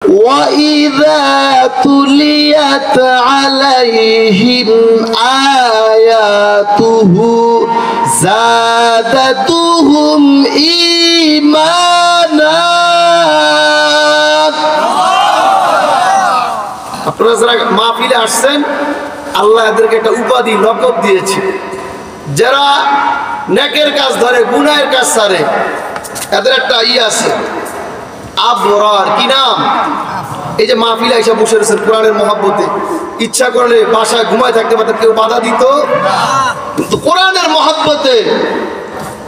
وَإِذَا تُلِيَتْ عَلَيْهِمْ آيَاتُهُ زَادَتْهُمْ إِيمَانًا। আপনারা যারা মাহফিলে আসছেন, আল্লাহ এদেরকে একটা উপাধি লকব দিয়েছে। যারা নেকের কাজ ধরে, গুনাহের কাজ ছাড়ে, এদের একটা আছে আবরার। কি নাম? এই যে মাহফিলে এসে বসে রয়েছেন কোরআনের মহব্বতে, ইচ্ছা করলে বাসায় ঘুমায় থাকতে পারতেন, কেউ বাধা দিত। কিন্তু কোরআনের মহব্বতে,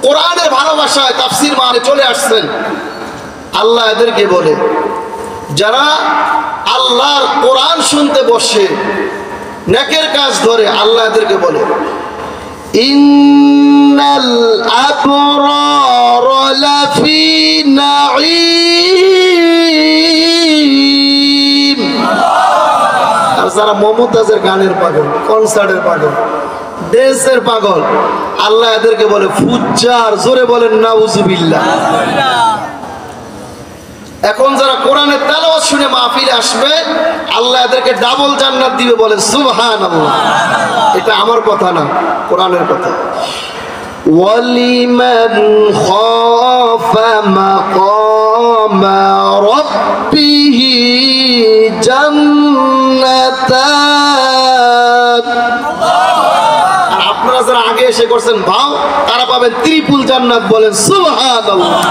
কোরআনের ভালোবাসায় তাফসীর মানে চলে আসছেন। আল্লাহ এদেরকে বলে, যারা আল্লাহর কোরআন শুনতে বসে, নেকের কাজ ধরে, আল্লাহ এদেরকে বলে ইন্নাল আবরার লাফি নাঈম। আর যারা মমতাজের গানের পাগল, কনসার্টের পাগল, ড্যান্সের পাগল, আল্লাহ এদেরকে বলে ফুজ্জার। জোরে বলেন নাউজুবিল্লাহ। এখন যারা কোরআনের তেলাওয়াত শুনে মাহফিলে আসবে, আল্লাহ এদেরকে ডাবল জান্নাত দিবে, বলে সুবহানাল্লাহ। এটা আমার কথা না, কোরআনের কথা। ওয়ালিমান খাফা মাকামা রাব্বিহি জান্নাতান। আর আপনারা যারা আগে এসে করছেন ভাও, তারা পাবেন ত্রিপুল জান্নাত, বলেন সুবহানাল্লাহ।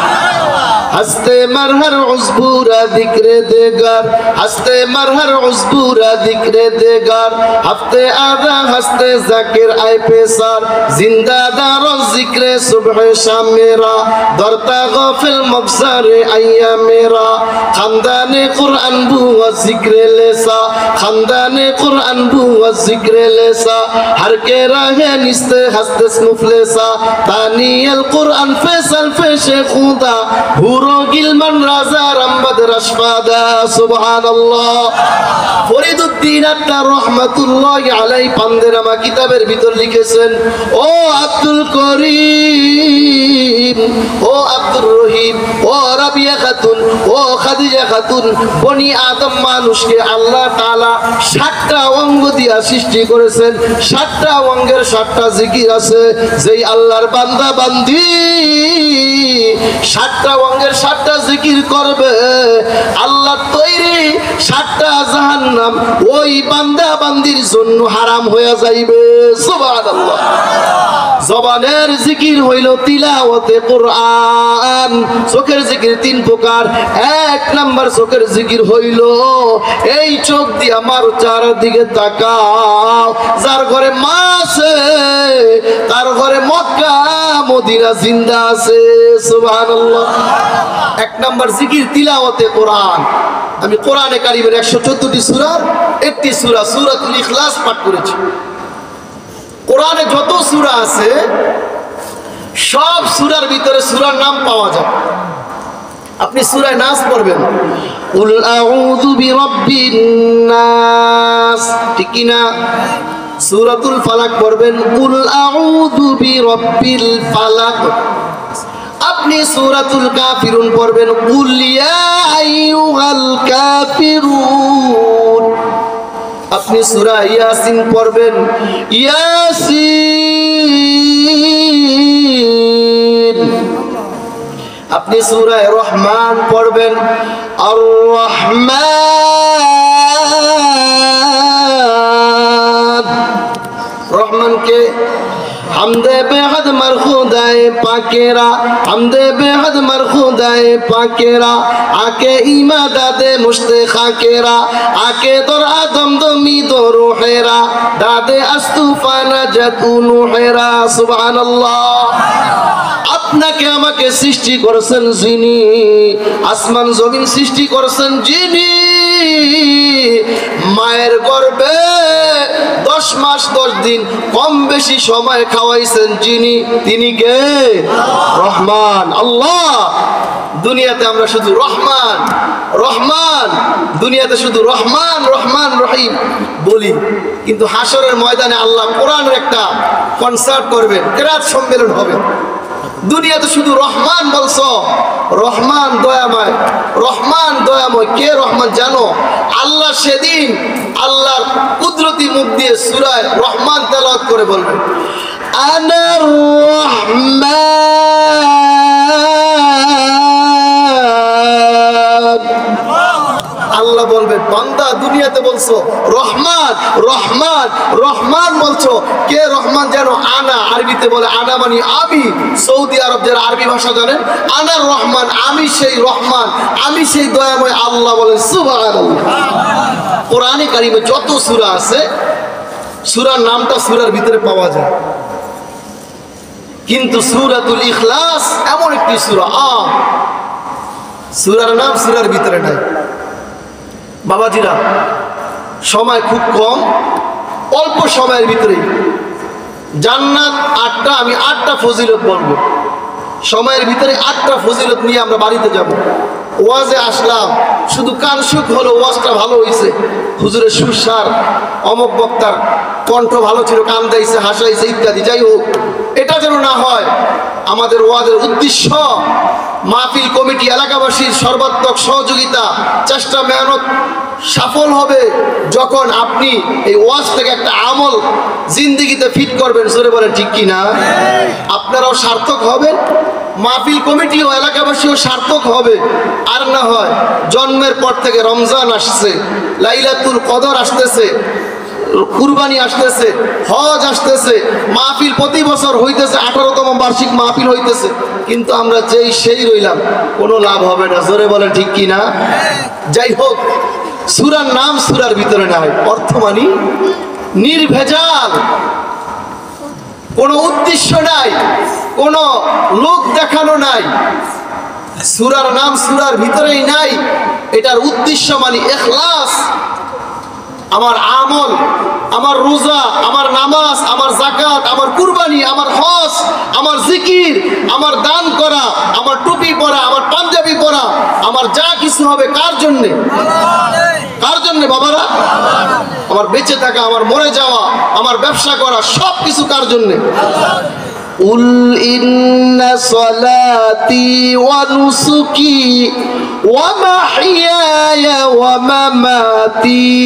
हंसते मरहर उज़्बूरा दिक्रे देगार, हंसते मरहर उज़्बूरा दिक्रे देगार, हफ्ते आधा हंसते ज़ाकिर आए पेसार, जिंदा दारो ज़िक्रे सुबह शाम मेरा, दरता गाफिल मबज़ारे आया मेरा, खानदाने कुरान बू व ज़िक्रे लेसा, खानदाने कुरान बू व ज़िक्रे लेसा, हर के राहे निस्ते हंसते स्मुफलेसा, तानियल कुरान फैसल फेशे खुदा, গিলমান রাজা রামবাদ রাশফাদা। সুবহানাল্লাহ। ফরিদউদ্দিন আত্তার রাহমাতুল্লাহি আলাইহি পান্দেরামা কিতাবের ভিতর লিখেছেন, ও আব্দুল করিম, ও আব্দুর রহিম, ও রাবিয়া খাতুন, ও খাদিজা খাতুন, বনি আদম মানুষকে আল্লাহ তাআলা 7টা অঙ্গ দিয়া সৃষ্টি করেছেন। 7টা অঙ্গের 7টা জিকির আছে। যেই আল্লাহর বান্দা বান্দি 7টা অঙ্গের 7টা জিকির করবে, আল্লাহ তৈরি 7টা জাহান্নাম ওই বান্দা বান্দির জন্য হারাম হয়ে যাইবে। সুবহানাল্লাহ। জবানের জিকির হইল তিলাওয়াতে কোরআন। চোখের জিকির 3 প্রকার। 1 নাম্বার চোখের জিকির হইল এই চোখ দিয়ে আমার চারদিকে তাকাও। যার ঘরে মা আছে, তার ঘরে মক্কা মদিনা জিন্দা আছে। সুবহানাল্লাহ। 1 নাম্বার জিকির তিলাওয়াতে কোরআন। আমি কোরআনে কারিমের 114টি সূরার একটি সূরা সূরাতুল ইখলাস পাঠ করেছি। কোরআনে যত সূরা আছে, সব সূরার ভিতরে সূরার নাম পাওয়া যায়। আপনি সূরা নাস পড়বেন, কুল আউযু বিরাব্বিন নাস, ঠিক কি না? সূরাতুল ফালাক পড়বেন, কুল আউযু বিরাব্বিল ফালাক। আপনি সূরাতুল কাফিরুন পড়বেন, কুল ইয়া আইয়ুহাল কাফিরুন। আপনি সূরা ইয়াসিন পড়বেন, ইয়াসিন। আপনি সূরা রহমান পড়বেন, আর রহমান। রহমানকে হামদে বেহদ মারখুদায়ে পাকেরা, হামদে বেহদ মারখুদায়ে পাকেরা, আকে ইমাদাদে মুশতে খাকেরা, আকে দর আদম দমি দর রুহেরা, দাদে আস্তুফানা জাতুনু হেরা। সুবহানাল্লাহ। আপনাকে আমাকে সৃষ্টি করেছেন যিনি, আসমান জমিন সৃষ্টি করেছেন যিনি, মায়ের গর্ভে 10 মাস 10 দিন কম বেশি সময় খাওয়াইছেন যিনি, তিনি কে? রহমান আল্লাহ। দুনিয়াতে আমরা শুধু রহমান রহমান, দুনিয়াতে শুধু রহমান রহমান রহিম বলি, কিন্তু হাসরের ময়দানে আল্লাহ কোরআনের একটা কনসার্ট করবেন, কেরাত সম্মেলন হবে। দুনিয়াতে শুধু রহমান বলছো, রহমান দয়াময়, রহমান দয়াময়। কে রহমান জানো? আল্লাহ সেদিন আল্লাহর কুদরতি মুখ দিয়ে সূরা রহমান তেলাওয়াত করে বলবেন, আনার রহমান। আল্লাহ বলবেন, বান্দা দুনিয়াতে বলছো রহমান রহমান রহমান বলছো, কে রহমান জানো? আনা, আরবিতে বলে আনা মানে আমি। সৌদি আরব যারা আরবি ভাষা জানেন, আনার রহমান, আমি সেই রহমান, আমি সেই দয়াময়। আল্লাহ বলেন সুবহানাল্লাহ। কোরআনে কারিমে যত সূরা আছে, সূরার নামটা সূরার ভিতরে পাওয়া যায়, কিন্তু সূরাতুল ইখলাস এমন একটি সূরা, সূরার নাম সূরার ভিতরে নাই। বাবাজিরা, সময় খুব কম, অল্প সময়ের ভিতরে জান্নাত 8টা, আমি 8টা ফজিলত বলবো। সময়ের ভিতরে 8টা ফজিলত নিয়ে আমরা বাড়িতে যাব। ওয়াজে আসলাম, শুধু কানসুক হলো, ওয়াজটা ভালো হয়েছে, হুজুরের সুরসার, অমক বক্তার কণ্ঠ ভালো ছিল, কান দিয়েছে, হাসাইছে ইত্যাদি। যাই হোক, এটা যেন না হয়। আমাদের ওয়াজের উদ্দেশ্য মাহফিল কমিটি, এলাকাবাসীর সর্বাত্মক সহযোগিতা, চেষ্টা, মেহনত সফল হবে যখন আপনি এই ওয়াজ থেকে একটা আমল জিন্দেগিতে ফিট করবেন। জোরে বলেন ঠিক কি না? আপনারাও সার্থক হবেন, মাহফিল কমিটিও এলাকাবাসীও সার্থক হবে। আর না হয় জন্মের পর থেকে রমজান আসছে, লাইলাতুল কদর আসতেছে, কুরবানি আসতেছে, হজ আসতেছে, মাহফিল প্রতি বছর হইতেছে, 18তম বার্ষিক মাহফিল হইতেছে, কিন্তু আমরা যেই সেই রইলাম, কোনো লাভ হবে না। জোরে বলেন ঠিক কি না? যাই হোক, সূরার নাম সূরার ভিতরে নাই, অর্থ মানি নির্ভেজাল, কোনো উদ্দেশ্য নাই, কোনো লোক দেখানো নাই। সূরার নাম সূরার ভিতরেই নাই, এটার উদ্দেশ্য মানে ইখলাস। আমার আমল, আমার রোজা, আমার নামাজ, আমার যাকাত, আমার কুরবানি, আমার হজ, আমার জিকির, আমার দান করা, আমার টুপি পরা, আমার পাঞ্জাবি পরা, আমার যা কিছু হবে কার জন্য? কার জন্য বাবারা? আমার বেঁচে থাকা, আমার মরে যাওয়া, আমার ব্যবসা করা, সব কিছু কার জন্য? উল ইন্না সলাতি ওয়া নুসুকি ওয়া মাহইয়ায়া ওয়া মামাতি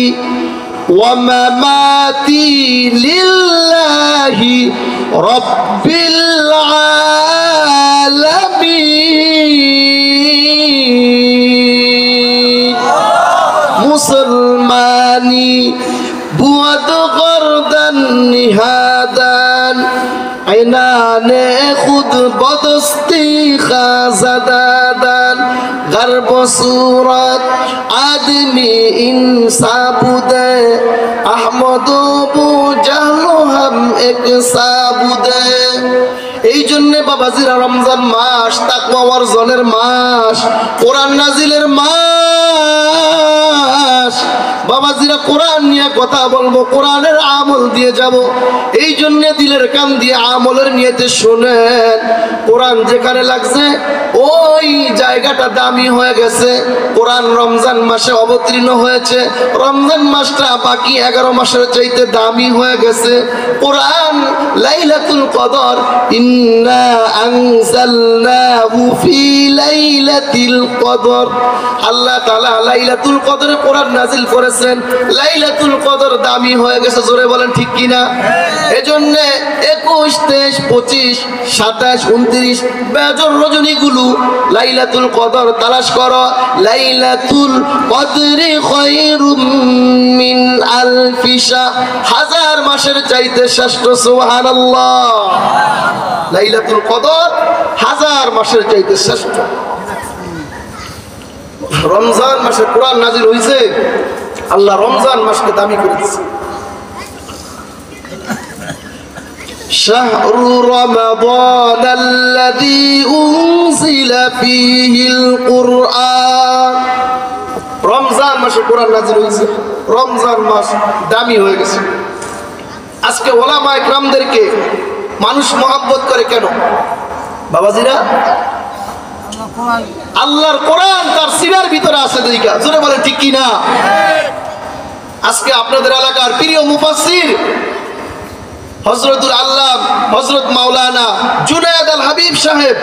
ওয়া মামাতি লিল্লাহি রাব্বিল আলামিন। মুসলমানি বুয়াদ গরদান নিহাদান আইনানে খুদ বদস্তি খাজাদাদান গর্ব সুরত আদমি ইনসাবুদে আহমদ বু জাহলো হাম এক সাবুদে। এই জন্যে বাবাজিরা রমজান মাস তাকওয়া অর্জনের মাস, কোরআন নাজিলের মাস। বাবাজিরা কোরআন নিয়ে কথা বলবো, কোরআনের আমল দিয়ে যাব। এই জন্য দিলের কান দিয়ে আমলের নিয়তে শোনেন। কোরআন যেখানে লাগছে ওই জায়গাটা দামি হয়ে গেছে। কোরআন রমজান মাসে অবতীর্ণ হয়েছে, রমজান মাসটা বাকি 11 মাসের চাইতে দামি হয়ে গেছে। কোরআন লাইলাতুল কদর, ইন্না আনজালনাহু ফি লাইলাতিল কদর, আল্লাহ তাআলা লাইলাতুল কদরে কোরআন নাজিল করেছেন। লাইলাতুল কদর দামি হয়ে গেছে, জোরে বলেন ঠিক কি না? এজন্য 21, 23, 25, 27, 29 বেজর রজনীগুলো লাইলাতুল কদর তালাশ করো। লাইলাতুল কদরি খায়রুম মিন আলফি শাহর, 1000 মাসের চাইতে শ্রেষ্ঠ। সুবহানাল্লাহ। লাইলাতুল কদর 1000 মাসের চাইতে শ্রেষ্ঠ। রমজান মাসে কোরআন নাজিল হয়েছে, আল্লাহ রমজান মাসকে দামি করেছে। শাহরু রমাদান আল্লাযী উনজিলা ফীহিল কুরআন, রমজান মাসে কোরআন নাজিল হয়েছে, রমজান মাস দামি হয়ে গেছে। আজকে ওলামা ইকরামদেরকে মানুষ মহব্বত করে কেন বাবাজিরা? আল্লাহর কোরআন তার সিনার ভিতরে আছে দেখা। জোরে বলেন ঠিক কি না? আজকে আপনাদের এলাকার প্রিয় মুফাসসির হযরতুল আল্লাহ হযরত মাওলানা জুনায়েদ আল হাবিব সাহেব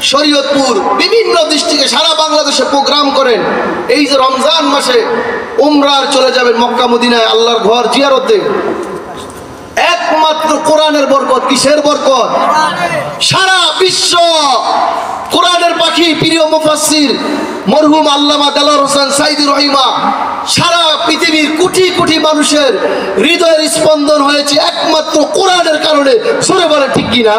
শরীয়তপুর, বিভিন্ন ডিস্ট্রিক্টে সারা বাংলাদেশে প্রোগ্রাম করেন। এই যে রমজান মাসে উমরার চলে যাবেন মক্কা মদিনায় আল্লাহর ঘর জিয়ারতে, একমাত্র কোরআনের বরকত। কিসের বরকত? সারা বিশ্ব কোরআনের পাখি, প্রিয় মুফাসসির মরহুম আল্লামা দেলোয়ার হোসেন সাইদি রহিমা, সারা পৃথিবীর কোটি কোটি মানুষের হৃদয়ের স্পন্দন হয়েছে একমাত্র কোরআনের কারণে। সরে বলে ঠিক কিনা?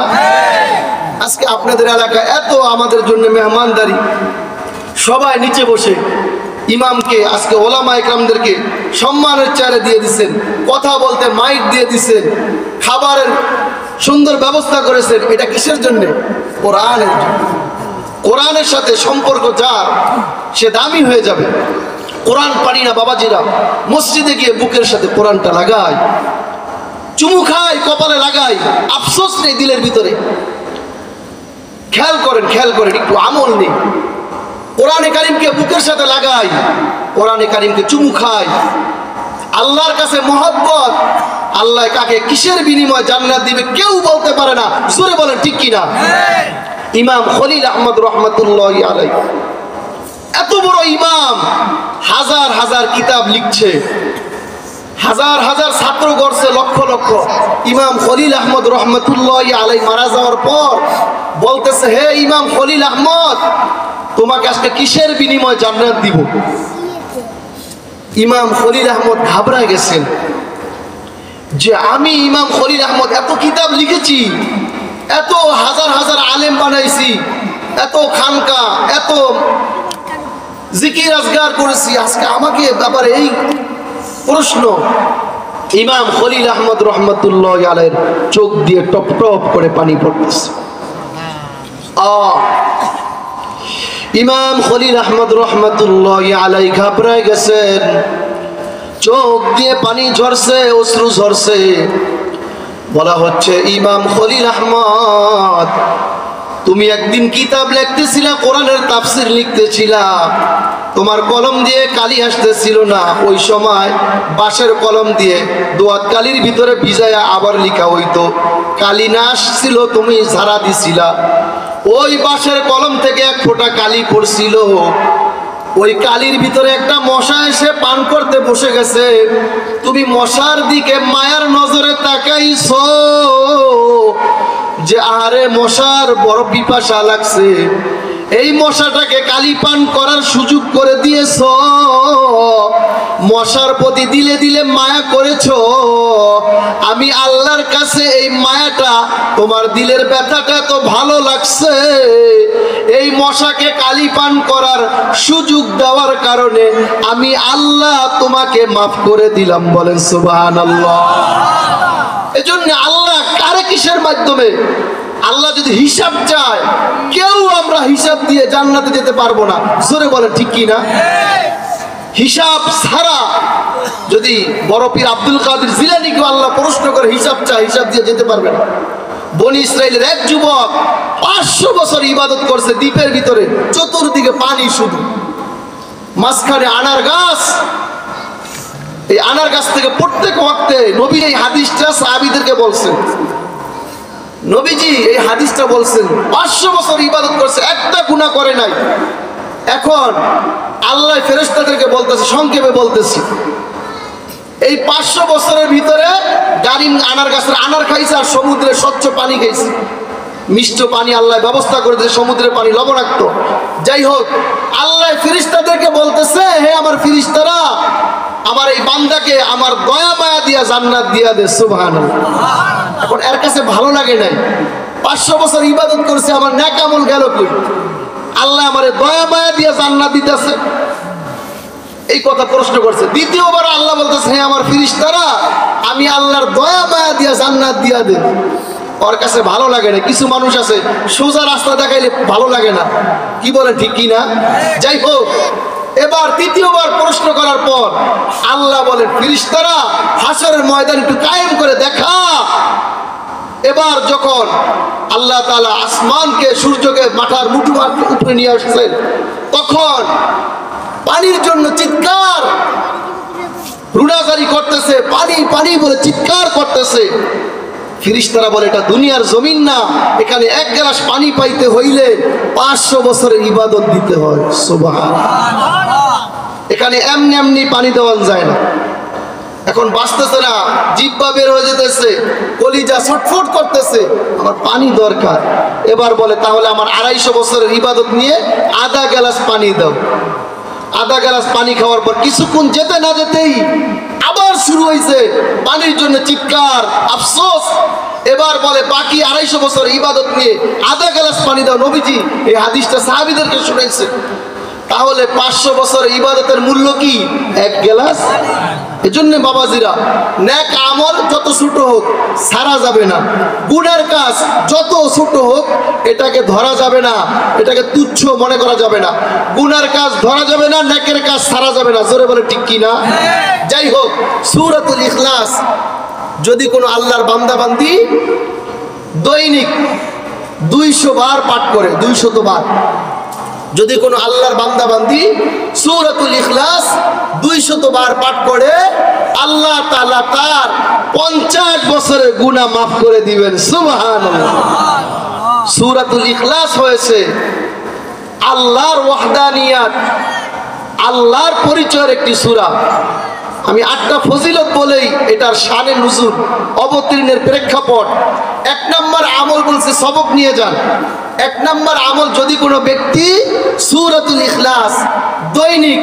আজকে আপনাদের এলাকায় এত আমাদের জন্য মেহমানদারি, সবাই নিচে বসে ইমামকে, আজকে ওলামা ইকরামদেরকে সম্মানের চেয়ারে দিয়ে দিচ্ছেন, কথা বলতে মাইক দিয়ে দিচ্ছেন, খাবারের সুন্দর ব্যবস্থা করেছেন। এটা কিসের জন্য? কোরআনের জন্য। কোরআনের সাথে সম্পর্ক যার, সে দামি হয়ে যাবে। কোরআন পারি না বাবাজিরা, মসজিদে গিয়ে বুকের সাথে কোরআনটা লাগায়, চুমু খায়, কপালে লাগায়, আফসোস নেই দিলের ভিতরে। খেয়াল করেন, খেয়াল করেন, একটু আমল নেই। কোরআনে কারিমকে বুকের সাথে লাগাই, কোরআনে কারিমকে চুমু খাই, আল্লাহর কাছে মহব্বত। আল্লাহ কাকে কিসের বিনিময়ে জান্নাত দিবে কেউ বলতে পারে না। জোরে বলেন ঠিক কিনা? ইমাম খলিল আহমদ রহমতুল্লাহি আলাইহি, এত বড় ইমাম, হাজার হাজার কিতাব লিখছে, হাজার হাজার ছাত্র গড়ছে, লক্ষ লক্ষ। ইমাম খলিল আহমদ রহমতুল্লাহি আলাইহি মারা যাওয়ার পর বলতেছে, হে ইমাম খলিল আহমদ, তোমাকে আজকে কিসের বিনিময়ে জান্নাত দিব? ইমাম খলিল আহমদ ঘাবড়ায় গেছেন যে আমি ইমাম খলিল আহমদ এত কিতাব লিখেছি, এত হাজার হাজার আলেম বানাইছি, এত খানকা, এত জিকির আজগার করেছি, আজকে আমাকে ব্যাপারে এই প্রশ্ন। ইমাম খলিল আহমদ রহমতুল্লাহি আলাইহির চোখ দিয়ে টপ টপ করে পানি পড়তেছে। ইমাম খলিল আহমদ রহমতুল্লাহি আলাইহি ঘাবড়ায় গেছেন, চোখ দিয়ে পানি ঝরছে, অশ্রু ঝরছে। বলা হচ্ছে, ইমাম খলিল আহমদ, তুমি একদিন কিতাব লিখতেছিলা, কোরআনের তাফসীর লিখতেছিলা, তোমার কলম দিয়ে কালি আসতেছিল না, ওই সময় বাঁশের কলম দিয়ে দোয়াত কালির ভিতরে ভিজায়া আবার লিখা হইতো। কালি না আসছিল, তুমি ঝাড়া দিছিলা, ওই বাঁশের কলম থেকে এক ফোঁটা কালি পড়ছিল, ওই কালির ভিতরে একটা মশা এসে পান করতে বসে গেছে, তুমি মশার দিকে মায়ার নজরে তাকাইছো যে আরে মশার বড় পিপাসা লাগছে, এই মশাটাকে কালি পান করার সুযোগ করে দিয়েছ, মশার প্রতি দিলে দিলে মায়া করেছো। আমি আল্লাহর কাছে এই মায়াটা, তোমার দিলের ব্যথাটা তো ভালো লাগছে, এই মশাকে কালি পান করার সুযোগ দেওয়ার কারণে আমি আল্লাহ তোমাকে মাফ করে দিলাম। বলেন সুবহানাল্লাহ। এজন্য আল্লাহ কারে কিসের মাধ্যমে, আল্লাহ যদি হিসাব চায়, কেউ আমরা হিসাব দিয়ে জান্নাতে যেতে পারবো না। জোরে বলেন ঠিক কিনা? হিসাব ছাড়া যদি বড় পীর আব্দুল কাদের জিলানীকে আল্লাহ প্রশ্ন করে হিসাব চায়, হিসাব দিয়ে যেতে পারবে না। বনি ইসরাইলের এক যুবক 500 বছর ইবাদত করছে দ্বীপের ভিতরে, চতুর্দিকে পানি, শুধু মাঝখানে আনার গাছ। এই আনার গাছ থেকে প্রত্যেক ওয়াক্তে নবী এই হাদিসটা সাহাবীদেরকে বলছেন, নবীজি এই হাদিসটা বলছেন, 500 বছর ইবাদত করছে, একটা গুনাহ করে নাই। এখন আল্লাহ ফেরেশতাদেরকে বলতেছে, সংক্ষেপে বলতেছি, এই 500 বছরের ভিতরে গারিম আনার গাছের আনার খাইছে, আর সমুদ্রের স্বচ্ছ পানি খাইছে, মিষ্ট পানি আল্লাহ ব্যবস্থা করে দিয়েছে, সমুদ্রের পানি লবণাক্ত। যাই হোক, আল্লাহ ফেরেশতাদেরকে বলতেছে, হে আমার ফেরেশতারা, আমার এই বান্দাকে আমার দয়া মায়া দিয়া জান্নাত দিয়া দে। সুবহানাল্লাহ। এখন এর কাছে ভালো লাগে নাই, 500 বছর ইবাদত করছে, আমার নেক আমল গেল কই? আল্লাহ আমারে দয়া মায়া দিয়া জান্নাত দিতেছে, এই কথা প্রশ্ন করছে। দ্বিতীয়বার আল্লাহ বলতেছে, হে আমার ফেরেশতারা, আমি আল্লাহর দয়া মায়া দিয়া জান্নাত দিয়া দে। ওর কাছে ভালো লাগে না। কিছু মানুষ আছে সোজা রাস্তা দেখাইলে ভালো লাগে না, কি বলে ঠিক কি না? যাই হোক, এবার তৃতীয়বার প্রশ্ন করার পর আল্লাহ বলেন, ফেরেশতারা, হাসরের ময়দান একটু কায়েম করে দেখা। এবার যখন আল্লাহ তাআলা আসমানকে, সূর্যকে মাথার মুঠো উপরে নিয়ে আসলেন, তখন পানির জন্য চিৎকার, রুনাজারি করতেছে, পানি পানি বলে চিৎকার করতেছে। ফেরেশতারা বলে এটা দুনিয়ার জমিন না, এখানে এক গ্লাস পানি পাইতে হইলে 500 বছরের ইবাদত দিতে হয়। সুবহানাল্লাহ। এখানে এমনি এমনি পানি দেওয়া যায় না। এখন বাঁচতেছে না, জিহ্বা বের হয়ে যেতেছে, কলিজা ছটফট করতেছে, আমার পানি দরকার। এবার বলে তাহলে আমার 250 বছরের ইবাদত নিয়ে আধা গ্লাস পানি দাও। আধা গ্লাস পানি খাওয়ার পর কিছুক্ষণ যেতে না যেতেই আবার শুরু হয়েছে পানির জন্য চিৎকার, আফসোস। এবার বলে বাকি 250 বছর ইবাদত নিয়ে আধা গ্লাস পানি দাও। নবীজি এই হাদিসটা সাহাবীদেরকে শুনাইছে। তাহলে 500 বছর ইবাদতের মূল্য কি? 1 গ্লাস। এজন্য বাবাজিরা, নেক আমল যত ছোট হোক ছাড়া যাবে না, গুনার কাজ যত ছোট হোক এটাকে ধরা যাবে না, এটাকে তুচ্ছ মনে করা যাবে না। গুনার কাজ ধরা যাবে না, নেকের কাজ ছাড়া যাবে না। জোরে বলে ঠিক কি না? যাই হোক, সূরাতুল ইখলাস যদি কোনো আল্লাহর বান্দা বান্দি দৈনিক 200 বার পাঠ করে, 200 বার, যদি কোনো আল্লাহর বান্দা বান্দি সূরাতুল ইখলাস 200 বার পাঠ করে, আল্লাহ তাআলা তার 50 বছরের গুনাহ মাফ করে দিবেন। সুবহানাল্লাহ। সূরাতুল ইখলাস হয়েছে আল্লাহর ওয়াহদানিয়াত, আল্লাহর পরিচয়ের একটি সূরা। আমি 8টা ফজিলত বলেই এটার শানে নুজুল, অবতীর্ণের প্রেক্ষাপট। 1 নম্বর আমল বলছে, সবক নিয়ে যান। 1 নম্বর আমল, যদি কোনো ব্যক্তি সূরাতুল ইখলাস দৈনিক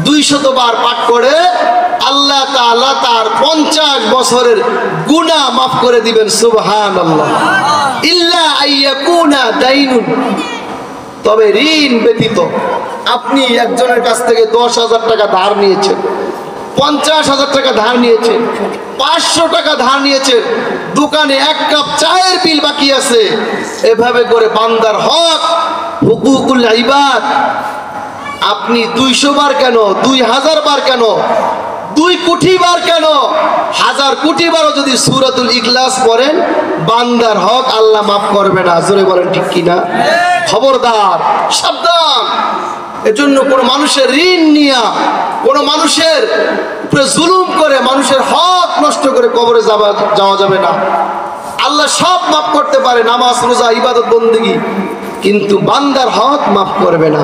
200 বার পাঠ করে, আল্লাহ তাআলা তার 50 বছরের গুনাহ মাফ করে দিবেন। সুবহানাল্লাহ। ইল্লা আইয়াকুনা দাইনুন, তবে ঋণ ব্যতীত। আপনি একজনের কাছ থেকে 10,000 টাকা ধার নিয়েছেন, 50,000 টাকা ধার নিয়েছেন, 500 টাকা ধার নিয়েছেন, দোকানে 1 কাপ চায়ের বিল বাকি আছে। এভাবে করে বান্দার হক, হুকুকুল ইবাদ আপনি 200 বার কেন, 2000 বার কেন, 2 কোটি বার কেন, 1000 কোটি বারও যদি সূরাতুল ইখলাস পড়েন, বান্দার হক আল্লাহ মাফ করবে না। জোরে বলেন ঠিক কিনা? খবরদার, সাবধান। এজন্য কোনো মানুষের ঋণ নিয়া, কোনো মানুষের উপরে জুলুম করে, মানুষের হক নষ্ট করে কবরে যাওয়া যাবে না। আল্লাহ সব মাফ করতে পারে, নামাজ, রোজা, ইবাদত, বন্দেগী, কিন্তু বান্দার হক মাফ করবে না।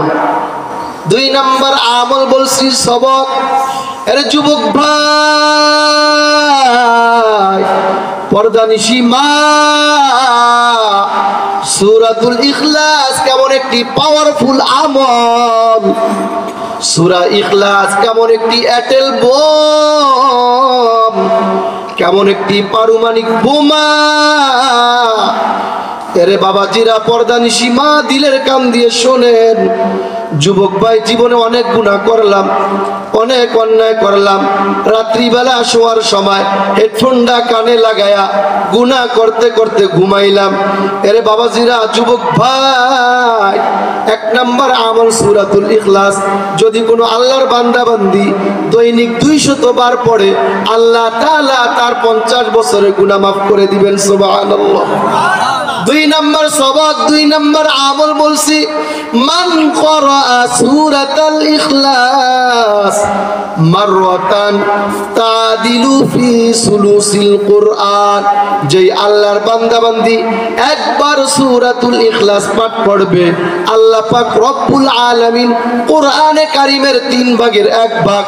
2 নম্বর আমল বলছি সবক। এর যুবক ভাই, পর্দানিশি মা, সূরাতুল ইখলাস কেমন একটি পাওয়ারফুল আমল, সূরা ইখলাস কেমন একটি এটেল বোম, কেমন একটি পারমাণবিক বোমা। এরে বাবাজিরা, পর্দানিশি মা, দিলের কান দিয়ে শোনেন। যুবক ভাই, জীবনে অনেক গুনাহ করলাম, অনেক অন্যায় করলাম। রাত্রিবেলা শোয়ার সময় হেডফোনটা কানে লাগায়া গুনাহ করতে করতে ঘুমাইলাম। এরে বাবাজিরা, যুবক ভাই, 1 নম্বর আমল সূরাতুল ইখলাস যদি কোনো আল্লাহর বান্দা বান্দি দৈনিক 200 বার পড়ে, আল্লাহ তাআলা তার 50 বছরের গুনাহ মাফ করে দিবেন। সুবহানাল্লাহ। 2 নম্বর সবক, 2 নম্বর আমল বলছি, মান করা সূরাতুল ইখলাস মাররাতান তাদিলু ফি সুলুসিল কুরআন। যে আল্লাহর বান্দা বান্দি একবার সূরাতুল ইখলাস পাঠ করবে, আল্লাহ পাক রব্বুল আলামিন কোরআনে কারীমের 3 ভাগের 1 ভাগ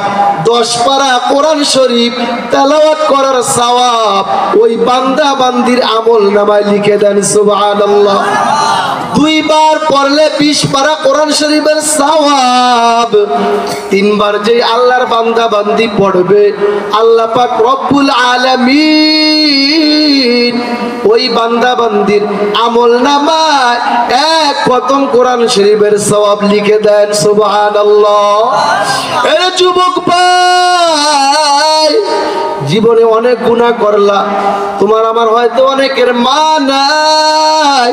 10 পারা কোরআন শরীফ তেলাওয়াত করার সওয়াব ওই বান্দা বান্দির আমল নামায় লিখে দেন। সুবহানাল্লাহ। 2 বার পড়লে 20 পারা কোরআন শরীফের সওয়াব। 3 বার যে আল্লাহর বান্দা বান্দি পড়বে, আল্লাহ পাক রব্বুল আলামিন ওই বান্দা বান্দির আমল নামায় 1 খতম কোরআন শরীফের সওয়াব লিখে দেন। সুবহানাল্লাহ। এর যুবক ভাই, জীবনে অনেক গুনাহ করলা, তোমার আমার হয়তো অনেকের মা নাই,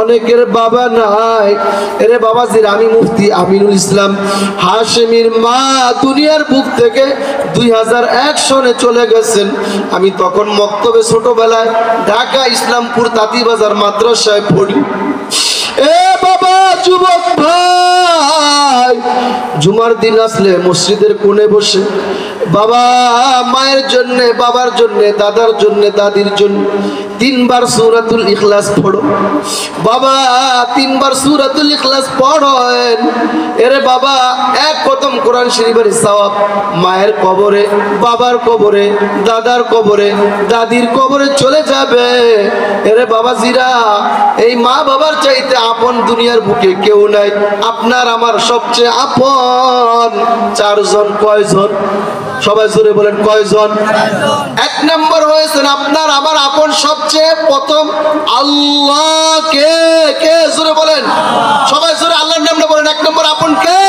অনেকের বাবা নাই। এরে বাবাজির, আমি মুফতি আমিনুল ইসলাম হাশেমির মা দুনিয়ার বুক থেকে 2001 সনে চলে গেছেন। আমি তখন মক্তবে ছোটবেলায় ঢাকা ইসলামপুর তাঁতিবাজার মাদ্রাসায় পড়ি। এ বাবা, যুবক ভাই, জুমার দিন আসলে মসজিদের কোণে বসে বাবা মায়ের জন্য, বাবার জন্য, দাদার জন্য, দাদির জন্য তিনবার সূরাতুল ইখলাস পড়ো বাবা, তিনবার সূরাতুল ইখলাস পড়েন। এরে বাবা, এক খতম কোরআন শরীফের সওয়াব মায়ের কবরে, বাবার কবরে, দাদার কবরে, দাদির কবরে চলে যাবে। এরে বাবা জিরা, এই মা বাবার চাইতে আপন দুনিয়ার বুকে কেউ নাই। আপনার আমার সবচেয়ে আপন চারজন। কয়জন? সবাই জোরে বলেন কয়জন? এক নম্বর হয়েছেন আপনার আমার আপন সবচেয়ে প্রথম আল্লাহ। কে কে জোরে বলেন, সবাই জোরে আল্লাহর নামটা বলেন। এক নম্বর আপন কে?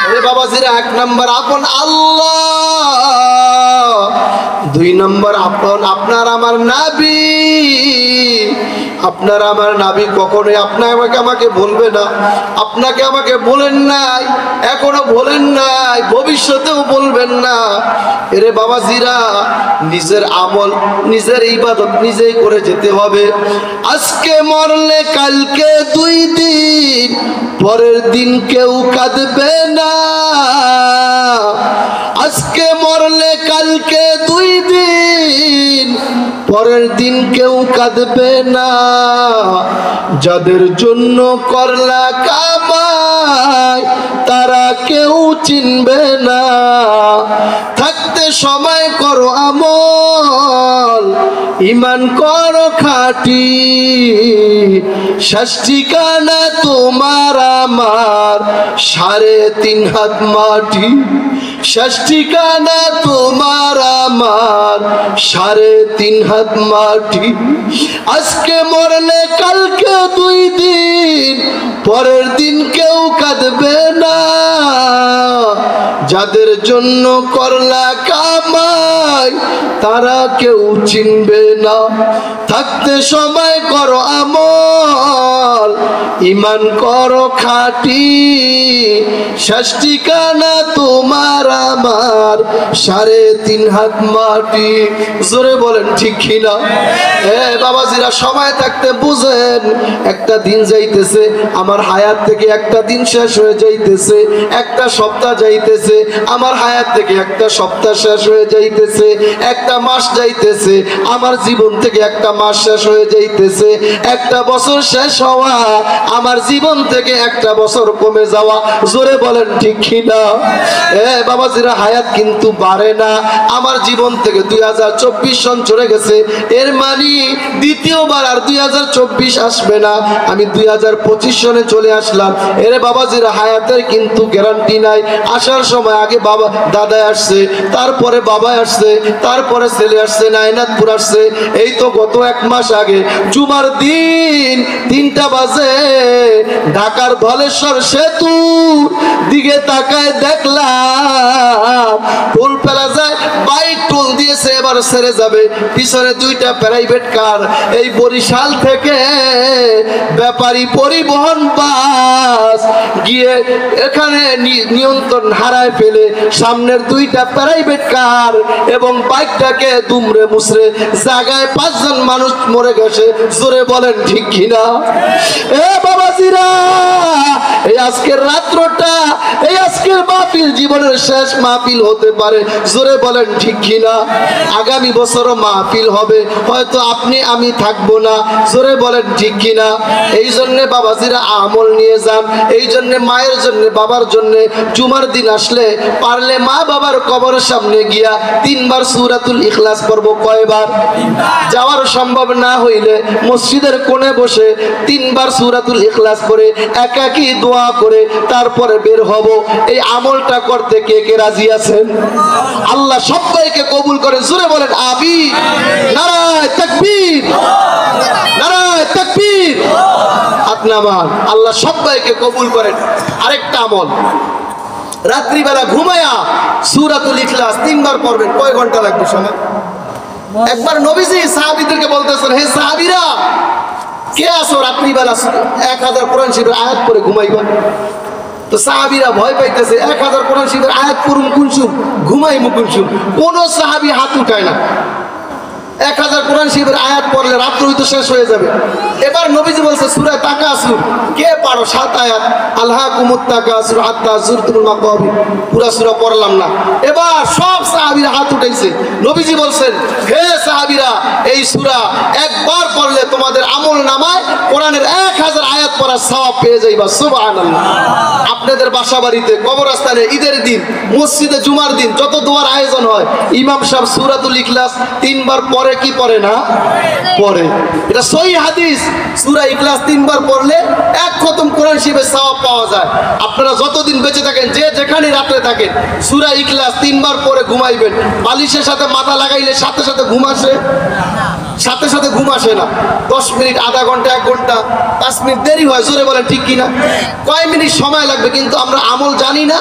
আরে বাবাজিরা, এক নম্বর আপন আল্লাহ। দুই নম্বর আপন আপনার আমার নবী। আপনার আমার নবী কখনোই আপনাকে আমাকে বলবে না। আপনাকে আমাকে বলেন নাই, এখনো বলেন নাই, ভবিষ্যতেও বলবেন না। এরে বাবাজিরা, নিজের আমল, নিজের ইবাদত নিজেই করে যেতে হবে। আজকে মরলে কালকে 2 দিন, পরের দিন কেউ কাঁদবে না। আজকে মরলে কালকে 2 দিন, পরের দিন কেউ কাঁদবে না। যাদের জন্য করলা কামাই তারা কেউ চিনবে না। থাকতে সময় করো আমল, ইমান করো খাঁটি। শেষ ঠিকানা তোমার আমার 3.5 হাত মাটি। শেষ ঠিকানা তোমার আমার 3.5 হাত মাটি। আজকে মরলে কালকে 2 দিন, পরের দিন কেউ কাঁদবে না। যাদের জন্য করলা কামাই তারা কেউ চিনবে না। থাকতে সময় করো আমল, ইমান করো খাঁটি। শেষ ঠিকানা তোমার আমার 3.5 হাত মাটি। জোরে বলেন ঠিক কিনা? বাবাজিরা, সময় থাকতে বুঝেন, একটা দিন যাইতেছে, আমার হায়াত থেকে একটা দিন শেষ হয়ে যাইতেছে। একটা সপ্তাহ যাইতেছে, আমার হায়াত থেকে একটা সপ্তাহ শেষ হয়ে যাইতেছে। একটা মাস যাইতেছে, আমার জীবন থেকে একটা মাস শেষ হয়ে যাইতেছে। একটা বছর শেষ হওয়া, আমার জীবন থেকে একটা বছর কমে যাওয়া। জোরে বলেন ঠিক কিনা? বাবাজিরা, হায়াত কিন্তু বাড়ে না। আমার জীবন থেকে 2024 সন চলে গেছে, এর মানে দ্বিতীয়বার আর 2024 আসবে না। আমি 2025 সনে চলে আসলাম। এরে বাবাজিরা, হায়াতের কিন্তু গ্যারান্টি নাই। আসার সময় আগে বাবা দাদা আসছে, তারপরে বাবা আসছে, তারপরে ছেলে আসছে, নাইনাতপুর আসছে। এই তো গত 1 মাস আগে জুমার দিন 3টা বাজে ঢাকার ধলেশ্বর সেতু দিকে তাকায় দেখলাম টোল প্লাজায় বাইক টোল দিয়েছে, এবার ছেড়ে যাবে। পিছনে 2টা প্রাইভেট কার এই বরিশাল থেকে ব্যাপারী পরিবহন বাস গিয়ে এখানে নিয়ন্ত্রণ হারায় ফেলে সামনের 2টা প্রাইভেট কার এবং বাইকটাকে দুমড়ে মুচড়ে জায়গায় 5 জন মানুষ মরে গেছে। জোরে বলেন ঠিক কিনা? বাবাজিরা, এই আজকের রাত্রটা, এই আজকের মাহফিল জীবনের শেষ মাহফিল হতে পারে। জোরে বলেন ঠিক কিনা? আগামী বছরও মাহফিল হবে, হয়তো আপনি আমি থাকবো না। জোরে বলেন ঠিক কিনা? এই জন্যে বাবাজিরা আমল নিয়ে যান। এই জন্যে মায়ের জন্য, বাবার জন্য জুমার দিন আসলে পারলে মা বাবার কবরের সামনে গিয়া 3 বার সূরাতুল ইখলাস পড়ব। কয়বার? যাওয়ার সম্ভব না হইলে মসজিদের কোণে বসে 3 বার সূরাতুল ইখলাস পড়ে একাকী দোয়া করে তারপরে বের হব। এই আমলটা করতে কে কে রাজি আছেন? আল্লাহ সবাইকে কবুল করে। জোরে বলেন আমিন। নারায়ে তাকবীর, নারায়ে তাকবীর। আপনার আল্লাহ সবাইকে কবুল করেন। আরেকটা আমল, রাত্রিবেলা ঘুমায়া সূরাতুল ইখলাস 3 বার পড়বেন। কয় ঘন্টা লাগবে সময়? একবার নবীজি সাহাবীদেরকে বলতেছেন, হে সাহাবীরা, কে আসো রাত্রিবেলা 1000 কোরআন শরীফের আয়াত পড়ে ঘুমাইবা? তো সাহাবীরা ভয় পাইতেছে, 1000 কোরআন শরীফের আয়াত পড়ুন কুনসুম, ঘুমাইমু কুনসুম। কোন সাহাবী হাত উঠায় না। 1000 কোরআন শরীফের আয়াত পড়লে রাত্র হইতো শেষ হয়ে যাবে। এবার নবীজি বলছে সূরা তাকাসুর কে পারো 7 আয়াত, আলহাকুমুত তাকাসুর হাত্তা যুরতুমুল মাকাবির, পুরা সূরা পড়লাম না। এবার সব সাহাবীরা হাত উঠাইছে। নবীজি বলছেন হে সাহাবীরা, এই সূরা একবার পড়লে তোমাদের আমল নামায় কোরআনের 1000 আয়াত পড়ার সওয়াব পেয়ে যাইবা। সুবহানাল্লাহ। আপনাদের বাসা বাড়িতে, কবরস্থানে, ঈদের দিন, মসজিদে জুমার দিন যত দোয়ার আয়োজন হয়, ইমাম সাহেব সূরাতুল ইখলাস 3 বার পড়ে কি পড়ে না? পড়ে। এটা সহিহ হাদিস। সূরা ইখলাস 3 বার পড়লে 1 খতম কোরআন শরীফের সওয়াব পাওয়া যায়। আপনারা যতদিন বেঁচে থাকেন, যে যেখানে রাতে থাকেন, সূরা ইখলাস 3 বার পড়ে ঘুমাইবেন। বালিশের সাথে মাথা লাগাইলে সাথে সাথে ঘুম আসে? সাথে সাথে ঘুম আসে না। 10 মিনিট, আধা ঘন্টা, 1 ঘন্টা, 5 মিনিট দেরি হয়। জোরে বলেন ঠিক কিনা? কয় মিনিট সময় লাগবে, কিন্তু আমরা আমল জানি না,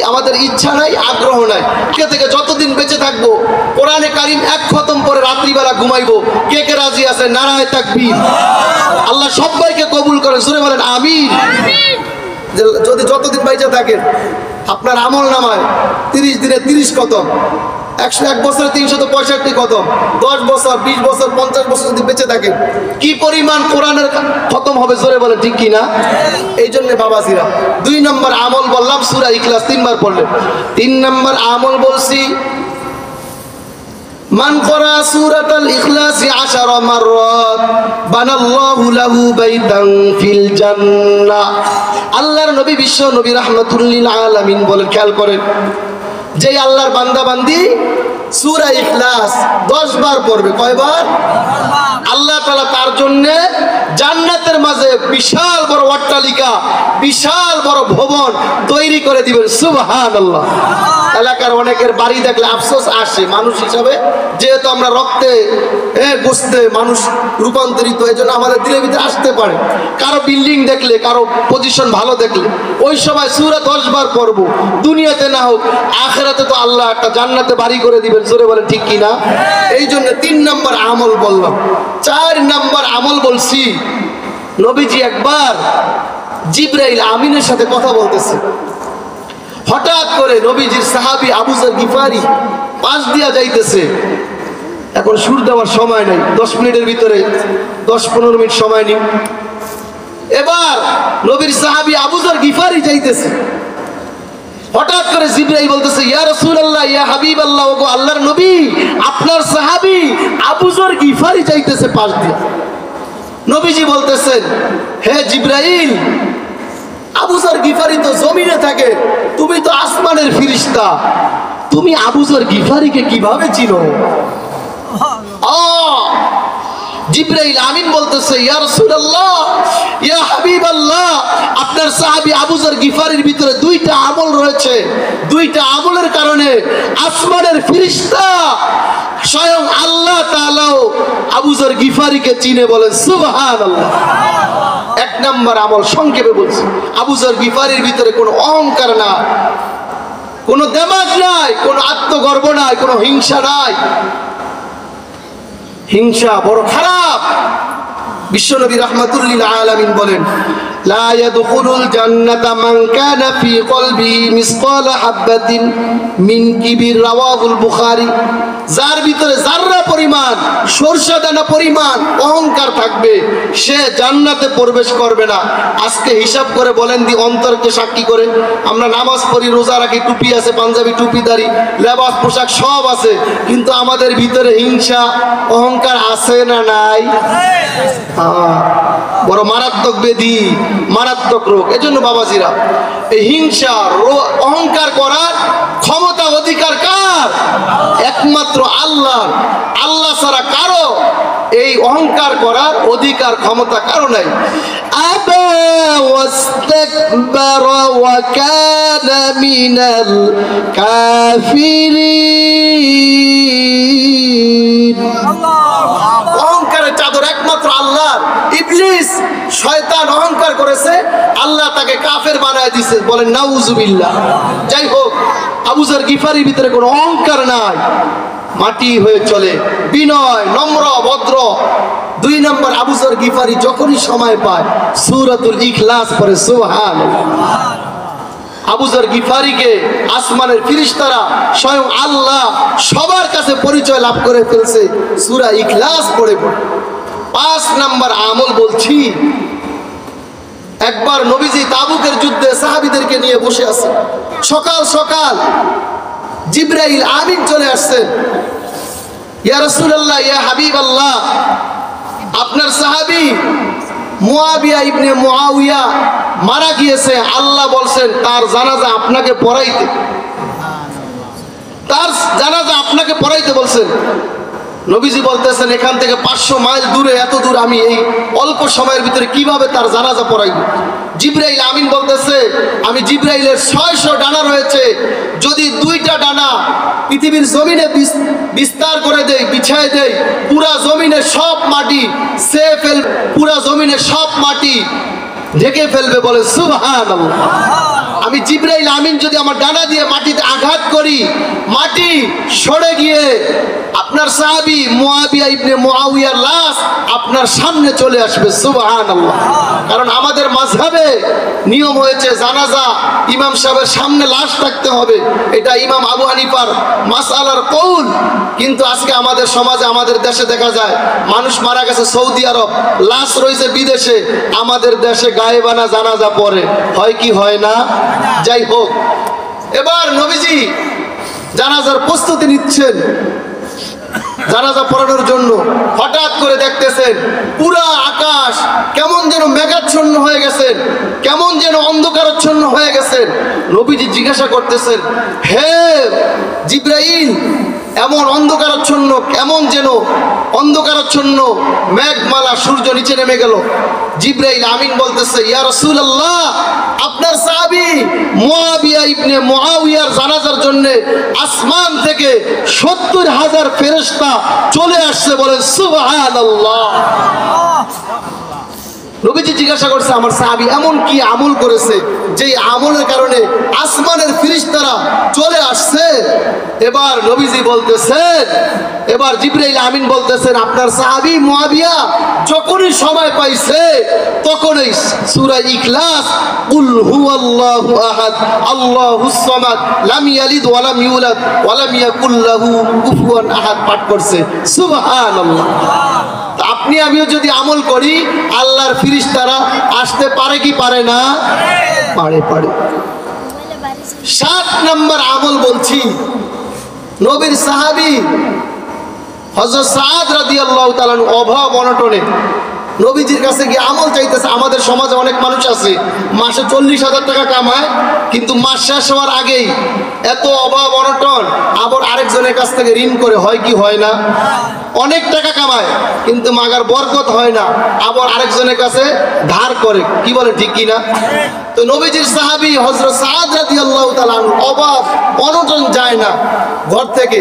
আমাদের ইচ্ছা নাই, আগ্রহ নাই। কে থেকে যতদিন বেঁচে থাকবো কোরআনে কারিম 1 খতম করে রাত্রিবেলা ঘুমাইবো। কে কে রাজি আছে? নারায়ে তাকবীর। আল্লাহ সবাইকে কবুল করে। জোরে বলেন আমিন। যদি যতদিন বেঁচে থাকেন আপনার আমল নামায় 30 দিনে 30 খতম, 101 বছরে 365 খতম, 10 বছর, 20 বছর, 50 বছর যদি বেঁচে থাকেন, কি পরিমাণ কোরআনের খতম হবে? জোরে বলেন ঠিক কি না? এই জন্য বাবাজিরা 2 নম্বর আমল বললাম সূরা ইখলাস 3 বার পড়লেন। 3 নম্বর আমল বলছি মান করা সূরাতুল ইখলাস 10 মাররাত বানাল্লাহু লাহু বাইতান ফিল জান্নাহ। আল্লাহর নবী, বিশ্ব নবী রাহমাতুল লিল আলামিন বলেন, খেয়াল করেন, যে আল্লাহর বান্দা বান্দি সূরা ইখলাস 10 বার পড়বে, কয়বার? আল্লাহ তাআলা তার জন্য জান্নাতের মাঝে বিশাল বড় অট্টালিকা, বিশাল বড় ভবন তৈরি করে দিবেন। সুবহানাল্লাহ। এলাকার অনেকের বাড়ি দেখলে আফসোস আসে মানুষ হিসাবে, যেহেতু আমরা রক্তে গোস্তে মানুষ রূপান্তরিত, এই জন্য আমাদের দিলের ভিতরে আসতে পারে। কারো বিল্ডিং দেখলে, কারো পজিশন ভালো দেখলে ওই সময় সূরা 10 বার পড়বো। দুনিয়াতে না হোক, আখিরাতে তো আল্লাহ একটা জান্নাতে বাড়ি করে দিবেন। জোরে বলেন ঠিক কি না? এই জন্য 3 নম্বর আমল বললাম। 4 নম্বর আমল বলছি, নবীজি একবার জিবরাইল আমিনের সাথে কথা বলতেছে। হঠাৎ করে নবীজির সাহাবী আবু যর গিফারি পাশ দিয়া যাইতেছে। এখন সুর দেওয়ার সময় নাই, 10 মিনিটের ভিতরে 10-15 মিনিট সময় নিন। এবার নবীর সাহাবী আবু যর গিফারি যাইতেছে। হঠাৎ করে জিবরাইল বলতেছে, ইয়া রাসূলুল্লাহ, ইয়া হাবিবাল্লাহ, ওগো আল্লাহর নবী, আপনার সাহাবী আবু যর গিফারি যাইতেছে পাশ দিয়া। নবীজি বলতেছেন, হে জিবরাইল, আবু যর গিফারি তো জমিনে থাকে, তুমি তো আসমানের ফেরেশতা, তুমি আবু যর গিফারিকে কিভাবে চিনো? জিবরাইল আমিন বলতেছে, ইয়া রাসূলুল্লাহ, ইয়া হাবিবাল্লাহ, আপনার সাহাবী আবু যর গিফারির ভিতরে 2টা আমল রয়েছে। 2টা আমলের কারণে আসমানের ফেরেশতা স্বয়ং আল্লাহ তাআলাও আবু যর গিফারিকে চিনে। বলেন সুবহানাল্লাহ। 1 নম্বর আমল সংক্ষেপে বলছি, আবু যর গিফারির ভিতরে কোনো অহংকার নাই, কোনো দেমাগ নাই, কোনো আত্মগর্ব নাই, কোনো হিংসা নাই। হিংসা বড় খারাপ। বিশ্বনবী রাহমাতুল লিল আলামিন বলেন, লা ইয়াদখুলুল জান্নাতা মান কানা ফি কলবিহি মিসকালা হাববাতিন মিন কিবির, রাওয়াহুল বুখারী। যার ভিতরে যাররা পরিমাণ, সরষা দানা পরিমাণ অহংকার থাকবে, সে জান্নাতে প্রবেশ করবে না। আজকে হিসাব করে বলেন দি, অন্তরকে সাক্ষী করে আমরা নামাজ পড়ি, রোজা রাখি, টুপি আছে, পাঞ্জাবি টুপিদারি, লেবাস পোশাক সব আছে, কিন্তু আমাদের ভিতরে হিংসা অহংকার আছে না নাই? বড় মারাত্মক ব্যাধি, মারাত্মক রোগ। এজন্য বাবাজিরা, এই হিংসা অহংকার করার ক্ষমতা অধিকার কার? একমাত্র আল্লাহ। আল্লাহ ছাড়া কারো এই অহংকার করার অধিকার ক্ষমতা কারো নাই। আবা ওয়াস্তাকবারা ওয়া কানা মিনাল কাফিরিন। অহংকারের চাদর একমাত্র আল্লাহ। ইবলিস শয়তান অহংকার করেছে, আল্লাহ তাকে কাফের বানায় দিয়েছে। বলেন নাউজুবিল্লাহ। যাই হোক, আবু যর গিফারির ভিতরে কোনো অহংকার নাই, মাটি হয়ে চলে, বিনয়, নম্র, ভদ্র। 2 নম্বর, আবু যর গিফারি যখনই সময় পায় সূরাতুল ইখলাস পড়ে। সুবহানাল্লাহ। আবু যর গিফারিকে আসমানের ফেরেশতারা স্বয়ং আল্লাহ সবার কাছে পরিচয় লাভ করে ফেলছে সূরা ইখলাস পড়ে পড়ে। 5 নাম্বার আমল বলছি, একবার নবীজি তাবুকের যুদ্ধে সাহাবীদেরকে নিয়ে বসে আছে। সকাল সকাল জিবরাইল আমিন চলে আসছেন। ইয়া রাসূলুল্লাহ, ইয়া হাবিবাল্লাহ, আপনার সাহাবী মুয়াবিয়া ইবনে মুআবিয়া মারা গিয়েছে, আল্লাহ বলছেন তার জানাজা আপনাকে পড়াইতে, তার জানাজা আপনাকে পড়াইতে বলছেন। নবীজি বলতেছেন এখান থেকে 500 মাইল দূরে, এত দূর আমি এই অল্প সময়ের ভিতরে কিভাবে তার জানাজা পড়াইব? জিবরাইল আমিন বলতেছে আমি জিবরাইলের 600 ডানা রয়েছে, যদি 2টা ডানা পৃথিবীর জমিনে বিস্তার করে দেই, বিছায় দেই, পুরা জমিনে সব মাটি সে ফেলবে, পুরা জমিনে সব মাটি ঢেকে ফেলবে। বলে সুবহানাল্লাহ। আমি জিবরাইল আমিন যদি আমার ডানা দিয়ে মাটিতে আঘাত করি, মাটি সরে গিয়ে আপনার সাহাবী মুয়াবিয়া ইবনে মুআবিয়ার লাশ আপনার সামনে চলে আসবে। সুবহানাল্লাহ। কারণ আমাদের মাযহাবে নিয়ম হয়েছে জানাজা ইমাম সাহেবের সামনে লাশ রাখতে হবে, এটা ইমাম আবু হানিফার মাসআলার কওল। কিন্তু আজকে আমাদের সমাজে, আমাদের দেশে দেখা যায় মানুষ মারা গেছে সৌদি আরব, লাশ রয়েছে বিদেশে, আমাদের দেশে গায়েবানা জানাজা পড়ে, হয় কি হয় না? যাই হোক, এবার নবীজি জানাজার প্রস্তুতি নিচ্ছেন জানাজা পড়ানোর জন্য। হঠাৎ করে দেখতেছেন পুরা আকাশ কেমন যেন মেঘাচ্ছন্ন হয়ে গেছেন, কেমন যেন অন্ধকারাচ্ছন্ন হয়ে গেছেন। নবীজি জিজ্ঞাসা করতেছেন, হে জিবরাইল, এমন অন্ধকারাচ্ছন্ন, কেমন যেন অন্ধকারাচ্ছন্ন মেঘমালা, সূর্য নিচে নেমে গেল। জিবরাইল আমিন বলতেছে, ইয়া রাসূলুল্লাহ, আপনার সাহাবী মুয়াবিয়া ইবনে মুআবিয়ার জানাজার জন্য আসমান থেকে 70,000 ফেরেশতা চলে আসছে। বলেন সুবহানাল্লাহ। নবীজি জিজ্ঞাসা করছে আমার সাহাবী এমন কি আমল করেছে যে আমলের কারণে আসমানের ফেরেশতারা চলে আসছে? এবার নবীজি বলতেছেন, এবার জিবরাইল আমিন বলতেছেন আপনার সাহাবী মুয়াবিয়া যখনই সময় পাইছে তখনই সূরা ইখলাস কুল হুয়াল্লাহু আহাদ আল্লাহুস সামাদ লাম ইয়ালিদ ওয়া লাম ইউলাদ ওয়া লাম ইয়াকুল লাহু কুফুয়ান আহাদ পাঠ করছে। সুবহানাল্লাহ। আপনি আমিও যদি আমল করি, আল্লাহর ফেরেশতারা আসতে পারে কি পারে না? পারে। 7 নম্বর আমল বলছি, নবীর সাহাবী হযরত সাদ রাদিয়াল্লাহু তাআলা অভাব অনটনে নবীজির কাছে গিয়ে আমল চাইতেছে। আমাদের সমাজে অনেক মানুষ আছে মাসে 40,000 টাকা কামায়, কিন্তু মাস শেষ হওয়ার আগেই এত অভাব অনটন, আবার আরেকজনের কাছ থেকে ঋণ করে, হয় কি হয় না? অনেক টাকা কামায় কিন্তু মাগার বরকত হয় না, আবার আরেকজনের কাছে ধার করে, কি বলে ঠিক কি না? তো নবীজির সাহাবী হযরত সাদ রাদিয়াল্লাহু তাআলা অভাব অনটন যায় না ঘর থেকে,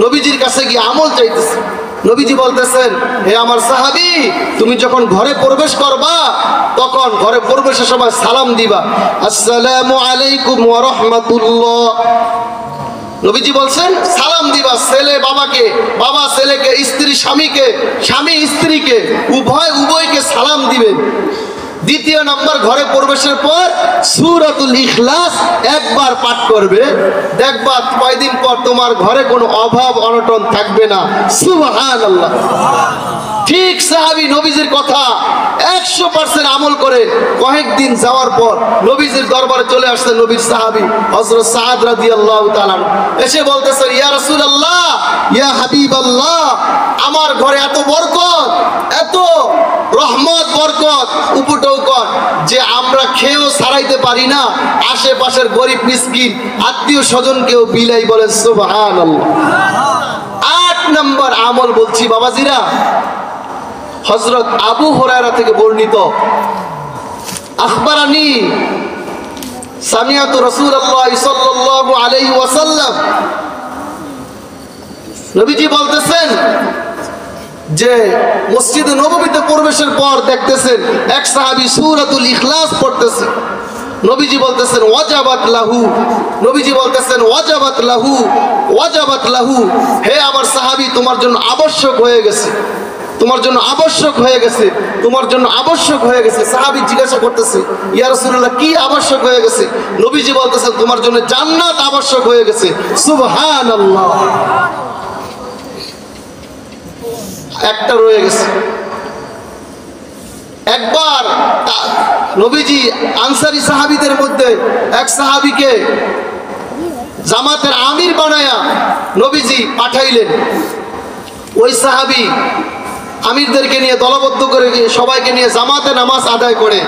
নবীজির কাছে গিয়ে আমল চাইতেছে। নবীজি বলতেছেন, হে আমার সাহাবী, তুমি যখন ঘরে প্রবেশ করবা তখন ঘরে প্রবেশের সময় সালাম দিবা, আসসালামু আলাইকুম ওয়া রাহমাতুল্লাহ। নবীজি বলছেন সালাম দিবা ছেলে বাবাকে, বাবা ছেলেকে, স্ত্রী স্বামীকে, স্বামী স্ত্রীকে, উভয়কে সালাম দিবেন। দ্বিতীয় নাম্বার, ঘরে প্রবেশের পর সূরাতুল ইখলাস একবার পাঠ করবে, দেখবা কয়দিন পর তোমার ঘরে কোনো অভাব অনটন থাকবে না। সুবহানাল্লাহ। ঠিক সাহাবী নবীজির কথা 100% আমল করে কয়েকদিন যাওয়ার পর নবীজির দরবারে চলে আসছেন নবীর সাহাবী হযরত সাদ রাদিয়াল্লাহু তাআলা, এসে বলতেছেন, ইয়া রাসূলুল্লাহ, ইয়া হাবিবাল্লাহ, আমার ঘরে এত বরকত, এত রহমত বরকত উপটৌকন যে আমরা খেয়েও ছাড়াইতে পারি না, আশেপাশের গরিব মিসকিন আত্মীয় স্বজনকেও বিলাই। বলেন সুবহানাল্লাহ। 8 নম্বর আমল বলছি বাবাজিরা, হযরত আবু হুরায়রা থেকে বর্ণিত, আখবারানি সামিআতু রাসূলুল্লাহ সাল্লাল্লাহু আলাইহি ওয়াসাল্লাম, নবীজি বলতেছেন যে মসজিদে নববীতে প্রবেশের পর দেখতেছেন এক সাহাবী সূরাতুল ইখলাস পড়তেছে। নবীজি বলতেছেন ওয়াজাবাত লাহু, নবীজি বলতেছেন ওয়াজাবাত লাহু, ওয়াজাবাত লাহু, হে আমার সাহাবী তোমার জন্য আবশ্যক হয়ে গেছে। তোমার জন্য আবশ্যক হয়ে গেছে, তোমার জন্য আবশ্যক হয়ে গেছে। সাহাবী জিজ্ঞাসা করতেছে, ইয়া রাসূলুল্লাহ কি আবশ্যক হয়ে গেছে? নবীজি বলতেছেন তোমার জন্য জান্নাত আবশ্যক হয়ে গেছে। সুবহানাল্লাহ। একটা রয়ে গেছে। একবার নবীজি আনসারী সাহাবীদের মধ্যে এক সাহাবীকে জামাতের আমির বানায়া নবীজি পাঠাইলেন। ওই সাহাবী আমিরদেরকে নিয়ে দলবদ্ধ করে সবাইকে নিয়ে জামাতে নামাজ আদায় করে।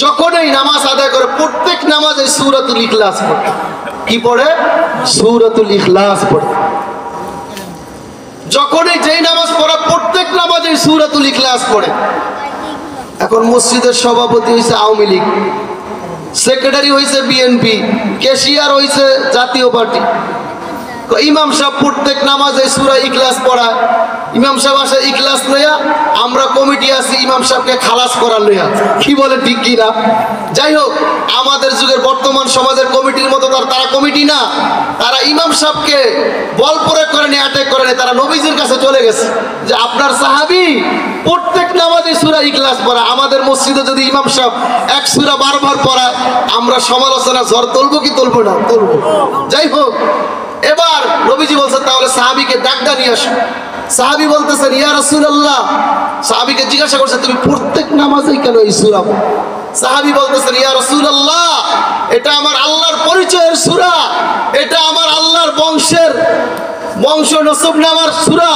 যখনই নামাজ আদায় করে প্রত্যেক নামাজে সূরাতুল ইখলাস পড়ে। কি পড়ে? সূরাতুল ইখলাস পড়ে। যখনই যেই নামাজ পড়ে প্রত্যেক নামাজে সূরাতুল ইখলাস পড়ে। এখন মসজিদের সভাপতি হয়েছে আওয়ামী লীগ, সেক্রেটারি হয়েছে বিএনপি, ক্যাশিয়ার হয়েছে জাতীয় পার্টি। ইমাম সাহেব প্রত্যেক নামাজে সূরা ইখলাস পড়ায়। ইমাম সাহেব আসে ইখলাস লইয়া, আমরা কমিটি আছি ইমাম সাহেবকে খালাস করার লইয়া। কি বলে ঠিক কি না? যাই হোক, আমাদের যুগের বর্তমান সমাজের কমিটির মতো তারা কমিটি না। তারা ইমাম সাহেবকে বল প্রয়োগ করে নিয়ে অ্যাটাক করে নিয়ে তারা নবীজির কাছে চলে গেছে যে আপনার সাহাবী প্রত্যেক নামাজে সূরা ইখলাস পড়ায়, আমাদের মসজিদে যদি ইমাম সাহেব এক সূরা বারবার পড়ায় আমরা সমালোচনা ঝড় তুলবো কি তুলবো না? তুলবো। যাই হোক, এবার নবীজি বলছেন তাহলে সাহাবীকে ডাকটা নিয়ে আসো। সাহাবী বলতেছেন ইয়া রাসূলুল্লাহ। সাহাবীকে জিজ্ঞাসা করছে তুমি প্রত্যেক নামাজেই কেন এই সূরা পড়ো? সাহাবী বলতেছেন ইয়া রাসূলুল্লাহ, এটা আমার আল্লাহর পরিচয়ের সূরা, এটা আমার আল্লাহর বংশ নসব নামার সূরা,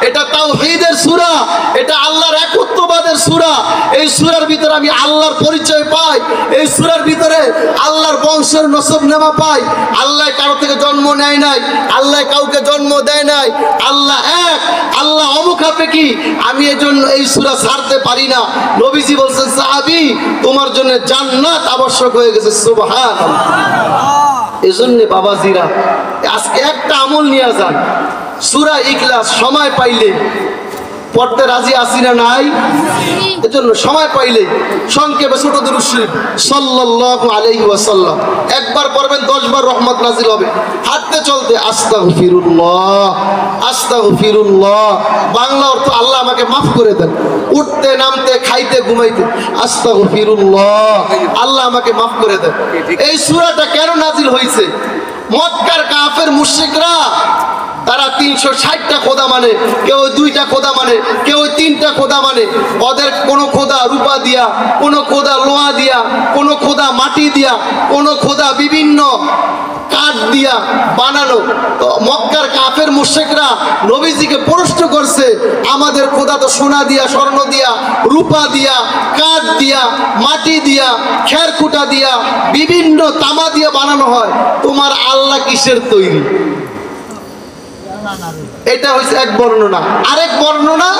এটা তাওহীদের সূরা, এটা আল্লাহর একত্ববাদের সূরা। এই সূরার ভিতরে আমি আল্লাহর পরিচয় পাই, এই সূরার ভিতরে আল্লাহর বংশের নসব নামা পাই। আল্লাহ কারো থেকে জন্ম নেয় নাই, আল্লাহ কাউকে জন্ম দেয় নাই, আল্লাহ এক, আল্লাহ অমুখাপেক্ষী। আমি এজন্য এই সূরা ছাড়তে পারি না। নবীজি বলছেন সাহাবী তোমার জন্য জান্নাত আবশ্যক হয়ে গেছে। সুবহানাল্লাহ। এজন্য বাবাজিরা আজকে একটা আমল নিয়ে যান, সূরা ইখলাস সময় পাইলে পড়তে রাজি আছি না নাই? এজন্য সময় পাইলে সংক্ষেপে ছোট দুরূদ শরীফ সাল্লাল্লাহু আলাইহি ওয়াসাল্লাম একবার পড়বেন 10 বার রহমত নাজিল হবে। হাঁটতে চলতে আস্তাগফিরুল্লাহ আস্তাগফিরুল্লাহ, বাংলা অর্থ আল্লাহ আমাকে মাফ করে দেন। উঠতে নামতে খাইতে ঘুমাইতে আস্তাগফিরুল্লাহ, আল্লাহ আমাকে মাফ করে দেন। এই সূরাটা কেন নাজিল হয়েছে? মক্কার কাফের মুশরিকরা তারা 360টা খোদা মানে, কেউ 2টা খোদা মানে, কেউ 3টা খোদা মানে। ওদের কোনো খোদা রূপা দিয়া, কোনো খোদা লোহা দিয়া, কোনো খোদা মাটি দিয়া, কোনো খোদা বিভিন্ন কাঠ দিয়া বানানো। তো মক্কার কাফের মুশরিকরা নবীজিকে প্রশ্ন করছে আমাদের খোদা তো সোনা দিয়া, স্বর্ণ দিয়া, রূপা দিয়া, কাঠ দিয়া, মাটি দিয়া, খেরকুটা দিয়া, বিভিন্ন তামা দিয়া বানানো হয়, তোমার আল্লাহ কিসের তৈরি? এটা হচ্ছে এক বর্ণনা। আরেক বর্ণনা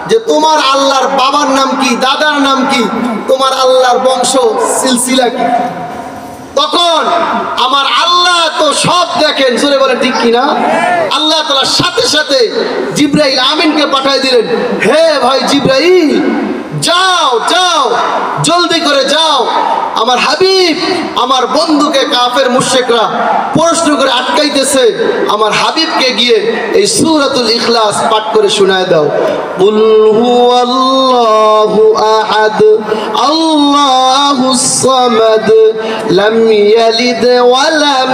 যে তোমার আল্লাহর বাবার নাম কি, দাদার নাম কি, তোমার আল্লাহর বংশ সিলসিলা কি। তখন আমার আল্লাহ তো সব দেখেন, জোরে বলেন ঠিক কিনা? আল্লাহ তাআলা সাথে সাথে জিবরাইল আমিনকে পাঠিয়ে দিলেন, হে ভাই জিবরাইল যাও যাও, জলদি করে যাও, আমার হাবিব আমার বন্ধুকে কাফের মুশরিকরা প্রশ্ন করে আটকাইতেছে, আমার হাবিবকে গিয়ে এই সূরাতুল ইখলাস পাঠ করে শোনায় দাও। কুল হুয়াল্লাহু আহাদ আল্লাহুস সামাদ লাম ইয়ালিদ ওয়া লাম